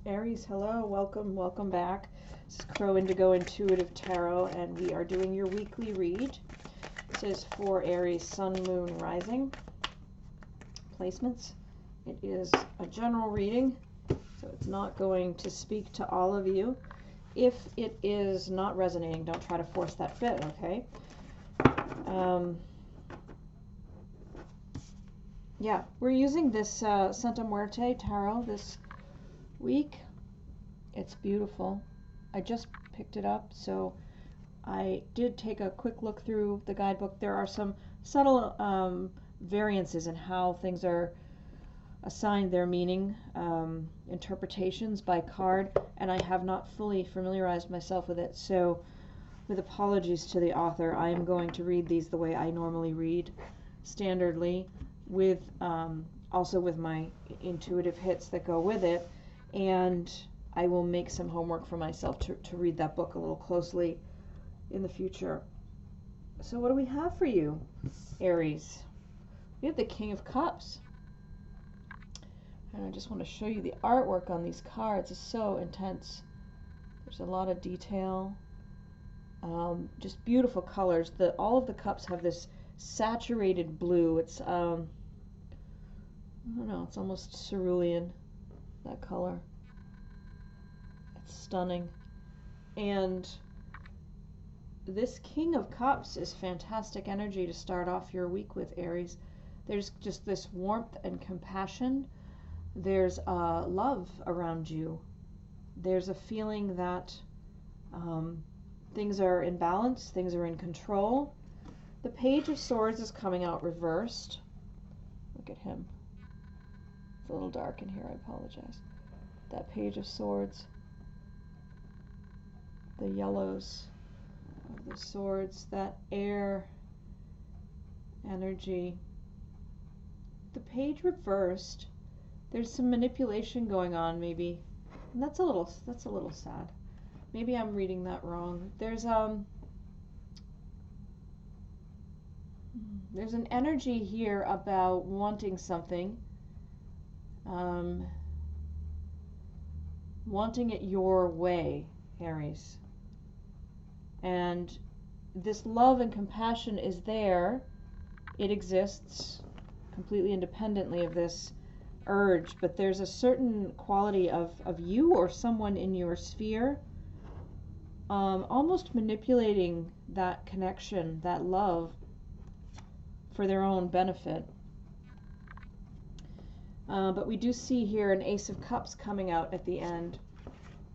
Aries, hello, welcome back. This is Crow Indigo Intuitive Tarot, and we are doing your weekly read. This is for Aries, Sun, Moon, Rising placements. It is a general reading, so it's not going to speak to all of you. If it is not resonating, don't try to force that fit, okay? Yeah, we're using this Santa Muerte Tarot this week. It's beautiful. I just picked it up, so I did take a quick look through the guidebook. There are some subtle variances in how things are assigned their meaning, interpretations by card, and I have not fully familiarized myself with it. So with apologies to the author, I am going to read these the way I normally read, standardly, with also with my intuitive hits that go with it, and I will make some homework for myself to read that book a little closely in the future. So what do we have for you, Aries? We have the King of Cups. And I just want to show you the artwork on these cards. It's so intense. There's a lot of detail. Just beautiful colors. All of the cups have this saturated blue. It's I don't know, it's almost cerulean, that color. It's stunning. And this King of Cups is fantastic energy to start off your week with, Aries. There's just this warmth and compassion. There's love around you. There's a feeling that things are in balance, things are in control. The Page of Swords is coming out reversed. Look at him. It's a little dark in here, I apologize. That Page of Swords. The yellows of the swords, that air energy. The Page reversed. There's some manipulation going on, maybe. And that's a little sad. Maybe I'm reading that wrong. There's an energy here about wanting something, wanting it your way, Aries. And this love and compassion is there. It exists completely independently of this urge, but there's a certain quality of you or someone in your sphere almost manipulating that connection, that love, for their own benefit. But we do see here an Ace of Cups coming out at the end,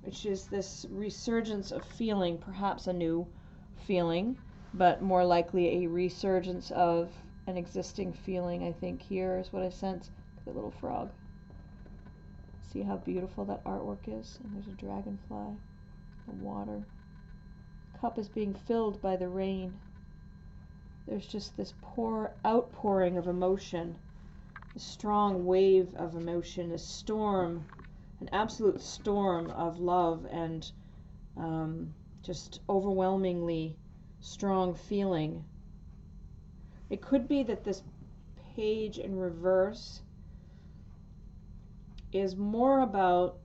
which is this resurgence of feeling, perhaps a new feeling, but more likely a resurgence of an existing feeling. I think here is what I sense. The little frog. See how beautiful that artwork is? And there's a dragonfly, the water. Cup is being filled by the rain. There's just this outpouring of emotion, a strong wave of emotion, a storm, an absolute storm of love and just overwhelmingly strong feeling. It could be that this page in reverse is more about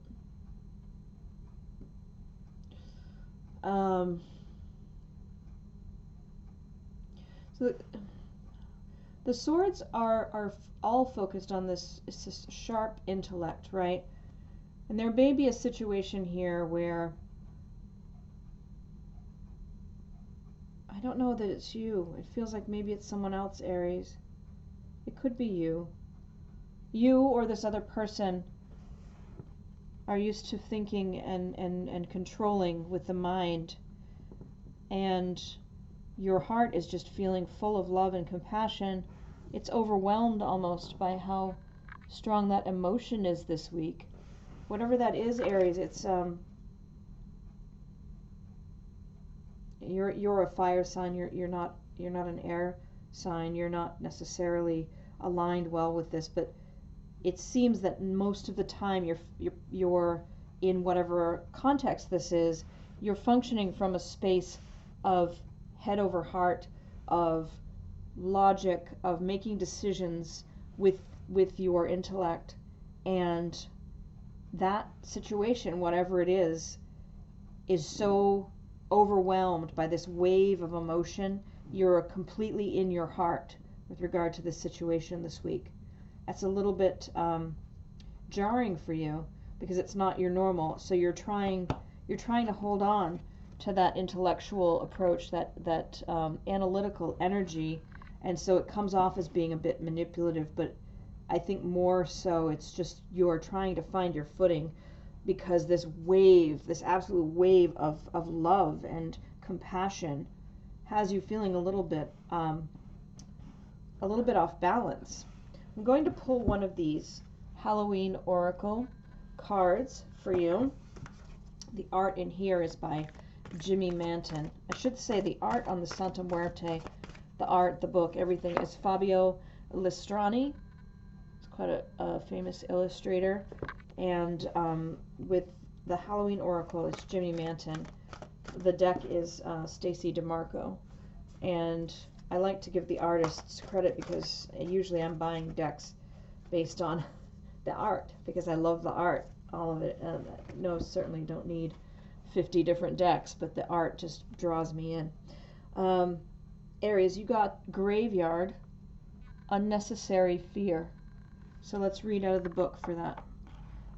so the swords are all focused on this sharp intellect, right? And there may be a situation here where I don't know that it's you. It feels like maybe it's someone else, Aries. It could be you. You or this other person are used to thinking and controlling with the mind, and your heart is just feeling full of love and compassion. It's overwhelmed almost by how strong that emotion is this week. Whatever that is, Aries, it's you're a fire sign. You're not an air sign. You're not necessarily aligned well with this, but it seems that most of the time you're in whatever context this is, you're functioning from a space of head over heart, of logic, of making decisions with your intellect, and that situation, whatever it is so overwhelmed by this wave of emotion. You're completely in your heart with regard to this situation this week. That's a little bit jarring for you because it's not your normal. So you're trying to hold on to that intellectual approach, that analytical energy, and so it comes off as being a bit manipulative, but I think more so it's just you're trying to find your footing because this wave, this absolute wave of love and compassion has you feeling a little bit off balance. I'm going to pull one of these Halloween Oracle cards for you. The art in here is by Jimmy Manton. I should say the art on the Santa Muerte, the art, the book, everything is Fabio Listrani. It's quite a famous illustrator. And with the Halloween Oracle, it's Jimmy Manton. The deck is Stacy DeMarco. And I like to give the artists credit because usually I'm buying decks based on the art because I love the art, all of it. No, certainly don't need 50 different decks, but the art just draws me in. Aries, you got Graveyard, Unnecessary Fear. So let's read out of the book for that.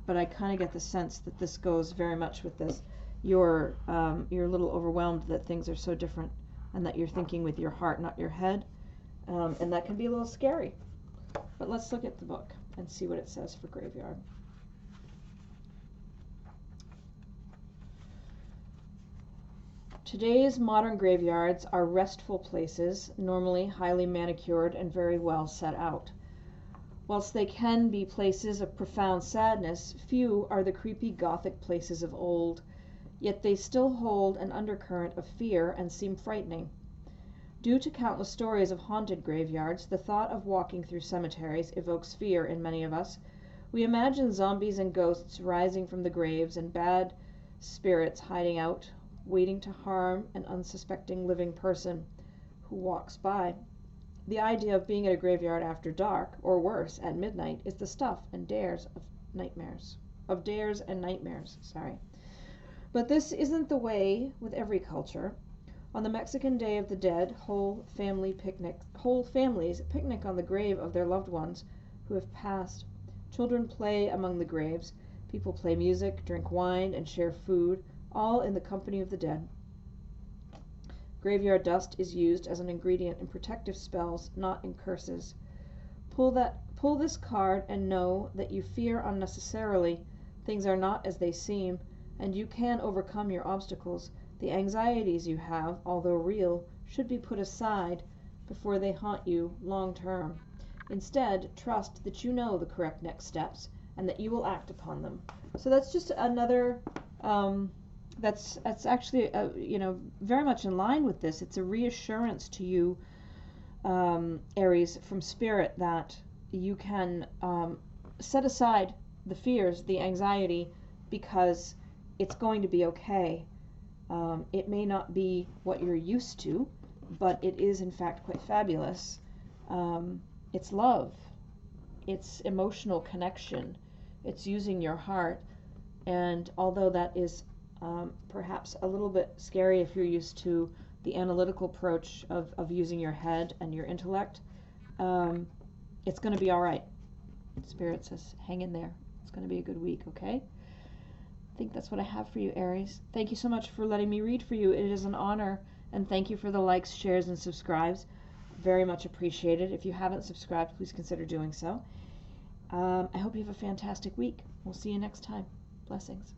But I kind of get the sense that this goes very much with this. You're a little overwhelmed that things are so different and that you're thinking with your heart, not your head. And that can be a little scary. But let's look at the book and see what it says for Graveyard. Today's modern graveyards are restful places, normally highly manicured and very well set out. Whilst they can be places of profound sadness, few are the creepy Gothic places of old, yet they still hold an undercurrent of fear and seem frightening. Due to countless stories of haunted graveyards, the thought of walking through cemeteries evokes fear in many of us. We imagine zombies and ghosts rising from the graves and bad spirits hiding out, waiting to harm an unsuspecting living person who walks by. The idea of being at a graveyard after dark, or worse, at midnight, is the stuff and dares and nightmares. But this isn't the way with every culture. On the Mexican Day of the Dead, whole families picnic on the grave of their loved ones who have passed. Children play among the graves. People play music, drink wine, and share food, all in the company of the dead. Graveyard dust is used as an ingredient in protective spells, not in curses. Pull this card and know that you fear unnecessarily. Things are not as they seem, and you can overcome your obstacles. The anxieties you have, although real, should be put aside before they haunt you long term. Instead, trust that you know the correct next steps and that you will act upon them. So that's just another that's actually very much in line with this. It's a reassurance to you, Aries, from Spirit, that you can set aside the fears, the anxiety, because it's going to be okay. It may not be what you're used to, but it is in fact quite fabulous. It's love, it's emotional connection, it's using your heart, and although that is perhaps a little bit scary if you're used to the analytical approach of using your head and your intellect, it's going to be all right. Spirit says, hang in there. It's going to be a good week, okay? I think that's what I have for you, Aries. Thank you so much for letting me read for you. It is an honor, and thank you for the likes, shares, and subscribes. Very much appreciated. If you haven't subscribed, please consider doing so. I hope you have a fantastic week. We'll see you next time. Blessings.